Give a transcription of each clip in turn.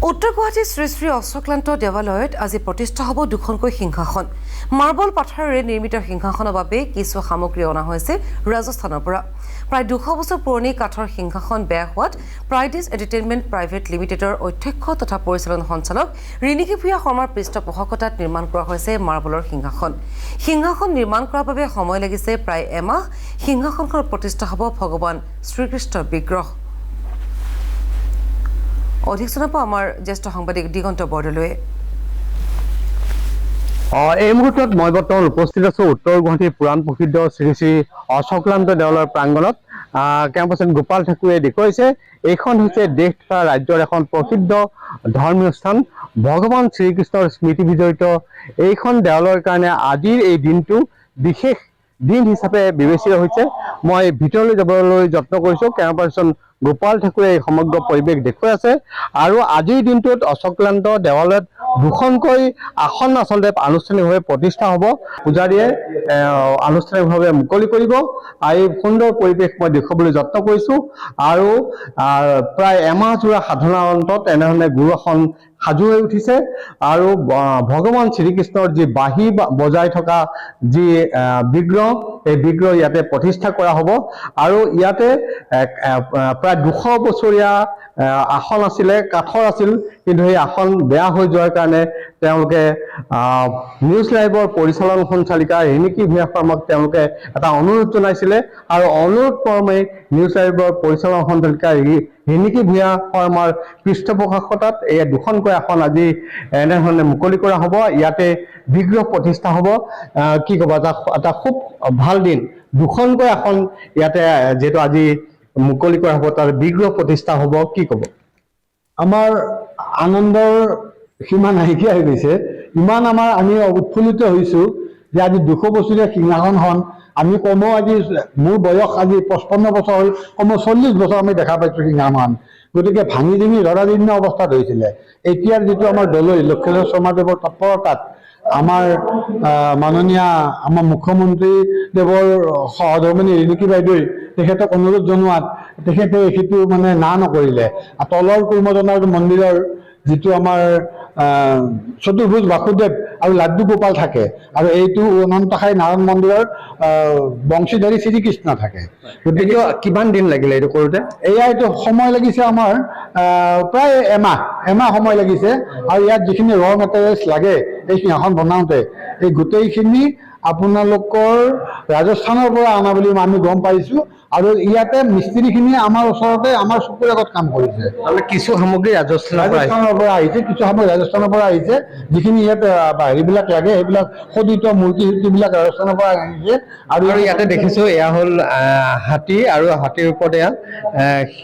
উত্তৰ গুৱাহাটীৰ শ্ৰী শ্ৰী অশ্বক্লান্ত দেৱালয়ত আজি প্ৰতিষ্ঠা হ'ব দুখনকৈ সিংহাসন। মাৰ্বল পাথৰেৰে নিৰ্মিত সিংহাসনৰ বাবে কিছু সামগ্ৰী অনা হৈছে ৰাজস্থানৰ পৰা। প্ৰায় 200 বছৰ পুৰণি কাঠৰ সিংহাসন বেয়া হোৱাত প্ৰাইডিছ এণ্টাৰটেইনমেণ্ট প্ৰাইভেট লিমিটেডৰ অধ্যক্ষ তথা পৰিচালন সঞ্চালক ৰিণিকী ভূঞা শৰ্মাৰ পৃষ্ঠপোষকতাত নিৰ্মাণ কৰা হৈছে মাৰ্বলৰ সিংহাসন। সিংহাসন নিৰ্মাণ কৰাৰ বাবে সময় লাগিছে প্ৰায় এমাহ। সিংহাসনখনত প্ৰতিষ্ঠা হ'ব ভগৱান শ্ৰীকৃষ্ণৰ বিগ্ৰহ। অধিক জনাব আমাৰ জ্যেষ্ঠ সাংবাদিক দিগন্ত বৰদলৈয়ে। এই মুহূৰ্তত মই বৰ্তমান উপস্থিত আছো উত্তৰ গুৱাহাটীৰ পুৰাণ প্ৰসিদ্ধ শ্ৰী শ্ৰী অশ্বক্লান্ত দেৱালয়ৰ প্ৰাংগণত। কেম্পাছত গোপাল ঠাকুৰে দেখুৱাইছে এইখন হৈছে দেশ তথা ৰাজ্যৰ এখন প্ৰসিদ্ধ ধৰ্মীয় স্থান। ভগৱান শ্ৰীকৃষ্ণৰ স্মৃতি বিজড়িত এইখন দেৱালয়ৰ কাৰণে আজিৰ এই দিনটো বিশেষ দিন হিচাপে বিবেচিত হৈছে। মই ভিতৰলৈ যাবলৈ যত্ন কৰিছো। কেমেৰা পাৰ্চন গোপাল ঠাকুৰে এই সমগ্ৰ পৰিৱেশ দেখুৱাই আছে। আৰু আজিৰ দিনটোত অশ্বক্লান্ত দেৱালয়ত দুখনকৈ আসন আচলতে আনুষ্ঠানিকভাৱে প্ৰতিষ্ঠা হ'ব। পূজাৰীয়ে আনুষ্ঠানিকভাৱে মুকলি কৰিব। এই সুন্দৰ পৰিৱেশ মই দেখুৱাবলৈ যত্ন কৰিছো। আৰু প্ৰায় এমাহজোৰা সাধনাৰ অন্তত এনেধৰণে গুৰুআসন সাজু হৈ উঠিছে। আৰু ভগৱান শ্ৰীকৃষ্ণৰ যি বাঁহী বজাই থকা যি বিগ্ৰহ, এই বিগ্ৰহ ইয়াতে প্ৰতিষ্ঠা কৰা হ'ব। আৰু ইয়াতে প্ৰায় 200 বছৰীয়া আসন আছিলে, কাঠৰ আছিল, কিন্তু সেই আসন বেয়া হৈ যোৱাৰ কাৰণে তেওঁলোকে নিউজ লাইভৰ পৰিচালন সঞ্চালিকা ৰিণিকী ভূঞা শৰ্মাক তেওঁলোকে এটা অনুৰোধ জনাইছিলে। আৰু অনুৰোধ ক্ৰমে নিউজ লাইভৰ পৰিচালন সঞ্চালিকা ৰিণিকী ভূঞা শৰ্মাৰ পৃষ্ঠপোষকতাত এই দুখনকৈ আসন আজি এনেধৰণে মুকলি কৰা হ'ব। ইয়াতে বিগ্ৰহ প্ৰতিষ্ঠা হ'ব। কি ক'ব, এটা খুব ভাল দিন। দুখনকৈ আসন ইয়াতে যিহেতু আজি মুকলি কৰা হ'ব, তাৰ বিগ্ৰহ প্ৰতিষ্ঠা হ'ব। কি ক'ব? আমাৰ আনন্দৰ সীমা নাইকিয়া হৈ গৈছে। ইমান আমি উৎফুল্লিত হৈছোঁ যে আজি 200 বছৰীয়া সিংহাসনখন আমি কমেও আজি মোৰ বয়স আজি 55 বছৰ হ'ল, কমেও 40 বছৰ আমি দেখা পাইছোঁ সিংহাসন। গতিকে ভাঙি চিঙি জৰাজীৰ্ণ অৱস্থাত হৈছিলে। এতিয়াৰ যিটো আমাৰ দলৈ লক্ষীনাথ শৰ্মাদেৱৰ তৎপৰতাত আমাৰ মাননীয় আমাৰ মুখ্যমন্ত্ৰীদেৱৰ সহধৰ্মিনী ৰিণিকী বাইদেৱে তেখেতক অনুৰোধ জনোৱাত তেখেতে সেইটো না নকৰিলে। তলৰ কুৰ্মজনাৰ মন্দিৰৰ যিটো আমাৰ চতুৰ্ভুজ বাসুদেৱ আৰু লাড্ডু গোপাল থাকে, আৰু এইটো অনন্তসাই নাৰায়ণ মন্দিৰৰ বংশীধাৰী শ্ৰীকৃষ্ণ থাকে। গতিকে কিমান দিন লাগিলে এইটো কৰোঁতে? এইটো সময় লাগিছে আমাৰ প্ৰায় এমাহ সময় লাগিছে। আৰু ইয়াত যিখিনি ৰ মেটেৰিয়েলছ লাগে এই সিংহাসন বনাওঁতে, এই গোটেইখিনি আপোনালোকৰ ৰাজস্থানৰ পৰা অনা বুলি আমি গম পাইছোঁ। আৰু ইয়াতে মিস্ত্ৰীখিনিয়ে আমাৰ ওচৰতে আমাৰ চকুৰ আগত কাম কৰিছে। কিছু সামগ্ৰী ৰাজস্থানৰ পৰা আহিছে, কিছু সামগ্ৰী ৰাজস্থানৰ পৰা আহিছে। যিখিনি ইয়াত হেৰিবিলাক লাগে সেইবিলাক খোদিত মূৰ্তিবিলাক ৰাজস্থানৰ পৰা আহিছে। আৰু ইয়াতে দেখিছোঁ এয়া হ'ল হাতী, আৰু হাতীৰ ওপৰত এয়া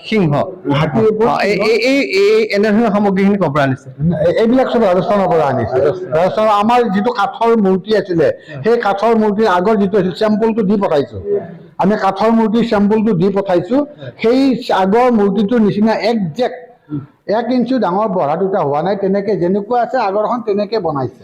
সিংহ। হাতীৰ ওপৰত এনেধৰণৰ সামগ্ৰীখিনি ক'ৰ পৰা আনিছে? এইবিলাক চব ৰাজস্থানৰ পৰা আনিছে। ৰাজস্থানৰ আমাৰ যিটো কাঠৰ মূৰ্তি আছিলে, সেই কাঠৰ মূৰ্তিৰ আগৰ যিটো আছিল চেম্পলটো দি পঠাইছোঁ। আমি কাঠৰ মূৰ্তিৰ চেম্পলটো দি পঠাইছোঁ। সেই আগৰ মূৰ্তিটোৰ নিচিনা একজেক্ট 1 ইঞ্চি ডাঙৰ বঢ়া দুটা হোৱা নাই। তেনেকৈ যেনেকুৱা আছে আগৰখন তেনেকৈ বনাইছে।